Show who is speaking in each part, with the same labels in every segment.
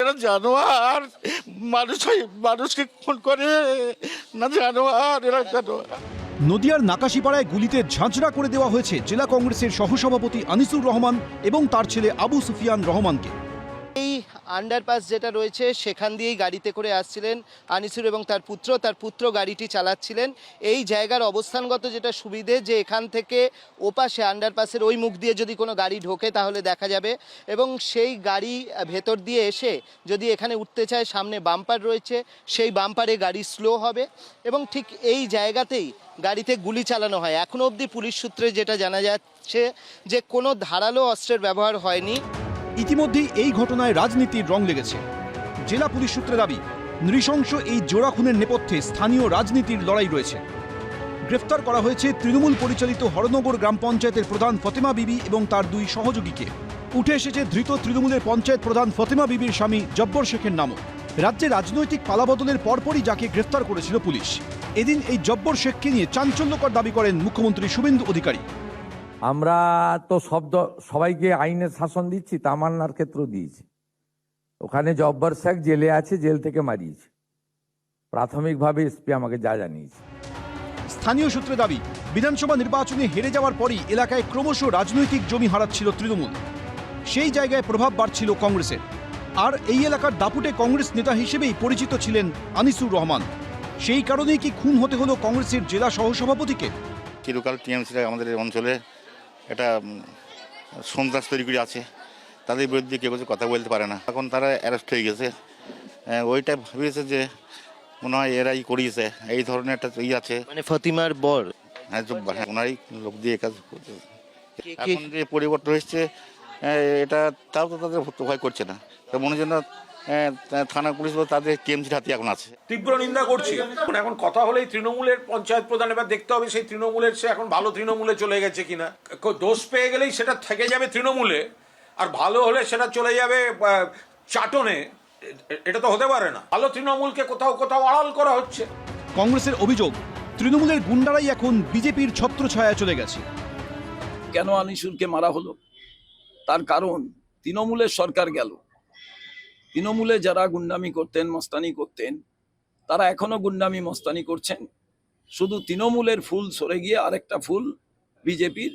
Speaker 1: এরা জানোয়ার, মানুষকে খুন করে না, জানোয়ার এরা, জানোয়ার।
Speaker 2: নদিয়ার নাকাশিপাড়ায় গুলিতে ঝাঁঝরা করে দেওয়া হয়েছে জেলা কংগ্রেসের সহসভাপতি আনিসুর রহমান এবং তার ছেলে আবু সুফিয়ান রহমানকে।
Speaker 3: এই আন্ডারপাস যেটা রয়েছে সেখান দিয়েই গাড়িতে করে আসছিলেন আনিসুর এবং তার পুত্র গাড়িটি চালাচ্ছিলেন। এই জায়গার অবস্থানগত যেটা সুবিধে যে এখান থেকে ওপাশে আন্ডারপাসের ওই মুখ দিয়ে যদি কোনো গাড়ি ঢোকে তাহলে দেখা যাবে, এবং সেই গাড়ি ভেতর দিয়ে এসে যদি এখানে উঠতে চায় সামনে বাম্পার রয়েছে, সেই বাম্পারে গাড়ি স্লো হবে এবং ঠিক এই জায়গাতেই গাড়িতে গুলি চালানো হয়। এখনও অবধি পুলিশ সূত্রে যেটা জানা যাচ্ছে যে কোনো ধারালো অস্ত্রের ব্যবহার হয়নি।
Speaker 2: ইতিমধ্যেই এই ঘটনায় রাজনীতির রং লেগেছে। জেলা পুলিশ সূত্রে দাবি, নৃশংস এই জোড়া খুনের নেপথ্যে স্থানীয় রাজনীতির লড়াই রয়েছে। গ্রেফতার করা হয়েছে তৃণমূল পরিচালিত হরনগর গ্রাম পঞ্চায়েতের প্রধান ফতেমা বিবি এবং তার দুই সহযোগীকে। উঠে এসেছে ধৃত তৃণমূলের পঞ্চায়েত প্রধান ফতেমা বিবির স্বামী জব্বর শেখের নামও। রাজ্যে রাজনৈতিক পালাবদলের পরপরই যাকে গ্রেফতার করেছিল পুলিশ। এদিন এই জব্বর শেখকে নিয়ে চাঞ্চল্যকর দাবি করেন মুখ্যমন্ত্রী শুভেন্দু অধিকারী।
Speaker 4: আমরা তো সবাইকে আইনের শাসন দিচ্ছি, তামান্নার ক্ষেত্রেও দিয়েছি। ওখানে জব্বর শেখ জেলে আছে, জেল থেকে মারিয়েছে প্রাথমিকভাবে এসপি আমাকে যা জানিয়েছে।
Speaker 2: স্থানীয় সূত্রে দাবি, বিধানসভা নির্বাচনে হেরে যাওয়ার পরই এলাকায় ক্রমশ রাজনৈতিক জমি হারাচ্ছিল তৃণমূল। সেই জায়গায় প্রভাব বাড়ছিল কংগ্রেসের। আর এই এলাকার দাপুটে কংগ্রেস নেতা হিসেবেই পরিচিত ছিলেন আনিসুর রহমান। সেই কারণেই কি খুন হতে হলো কংগ্রেসের জেলা সহসভাপতিকে?
Speaker 1: চিরকাল টিএমসিরা আমাদের অঞ্চলে একটা সন্ত্রাস তৈরি করে আছে, তাদের বিরুদ্ধে কেউ কিছু কথা বলতে পারে না। এখন তারা অ্যারেস্ট হয়ে গেছে, ওইটা ভেবেছে যে মনে হয় এরাই করিয়েছে, এই ধরনের একটা আছে।
Speaker 3: মানে ফতিমার বর,
Speaker 1: হ্যাঁ, ওনারই লোক দিয়ে কাজ করছে। এখন যে পরিবর্তন হয়েছে এটা তাও তো তাদের ভয় করছে না, তো মনে হয় যেন থানা পুলিশ তাদের টিএমসির হাতে এখন আছে।
Speaker 5: তীব্র নিন্দা করছি। এখন কথা হলেই তৃণমূলের পঞ্চায়েত প্রধান, এবার দেখতে হবে সেই তৃণমূলের সে এখন ভালো তৃণমূলে চলে গেছে কিনা। দোষ পেয়ে গেলেই সেটা থেকে যাবে তৃণমূলে, আর ভালো হলে সেটা চলে যাবে চাটনে। এটা তো হতে পারে না। ভালো তৃণমূলকে কোথাও কোথাও আড়াল করা হচ্ছে।
Speaker 2: কংগ্রেসের অভিযোগ, তৃণমূলের গুন্ডারাই এখন বিজেপির ছত্রছায়ায় চলে গেছে।
Speaker 6: কেন আনিসুরকে মারা হলো? তার কারণ তৃণমূলের সরকার গেল। তৃণমূলে যারা গুন্ডামি করতেন, মস্তানি করতেন, তারা এখনো গুন্ডামি মস্তানি করছেন। শুধু তৃণমূলের ফুল সরে গিয়ে আরেকটা ফুল বিজেপির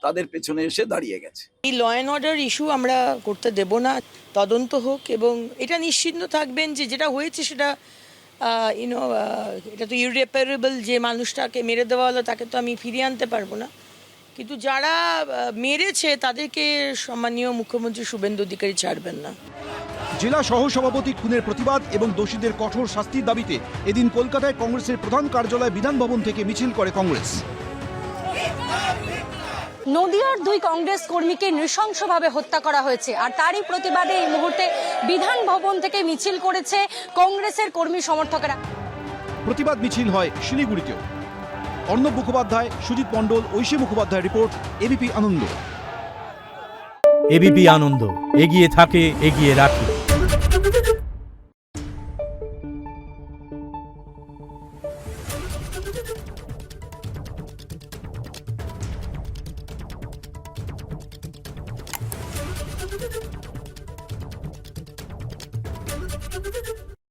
Speaker 6: তাদের পেছনে এসে দাঁড়িয়ে গেছে।
Speaker 7: এই ল অ্যান্ড অর্ডার ইস্যু আমরা করতে দেব না। তদন্ত হোক এবং এটা নিশ্চিন্ত থাকবেন যে যেটা হয়েছে সেটা এটা তো ইররিপারেবল। যে মানুষটাকে মেরে দেওয়া হলো তাকে তো আমি ফিরিয়ে আনতে পারবো না, কিন্তু যারা মেরেছে তাদেরকে সম্মানীয় মুখ্যমন্ত্রী শুভেন্দু অধিকারী ছাড়বেন না।
Speaker 2: জেলা সহসভাপতি খুনের প্রতিবাদ এবং দোষীদের কঠোর শাস্তির দাবিতে এদিন কলকাতায় কংগ্রেসের প্রধান কার্যালয় বিধান ভবন থেকে মিছিল করে কংগ্রেস।
Speaker 8: নদিয়ার দুই কংগ্রেস কর্মীকে নৃশংসভাবে হত্যা করা হয়েছে, আর তারই প্রতিবাদে এই মুহূর্তে বিধান ভবন থেকে মিছিল করেছে কংগ্রেসের কর্মী সমর্থকেরা।
Speaker 2: প্রতিবাদ মিছিল হয় শিলিগুড়িতেও। অর্ণব মুখোপাধ্যায়, সুজিত মণ্ডল, ঐশী মুখোপাধ্যায় রিপোর্ট, এবিপি আনন্দ।
Speaker 9: এবিপি আনন্দ, এগিয়ে থাকে, এগিয়ে রাখে।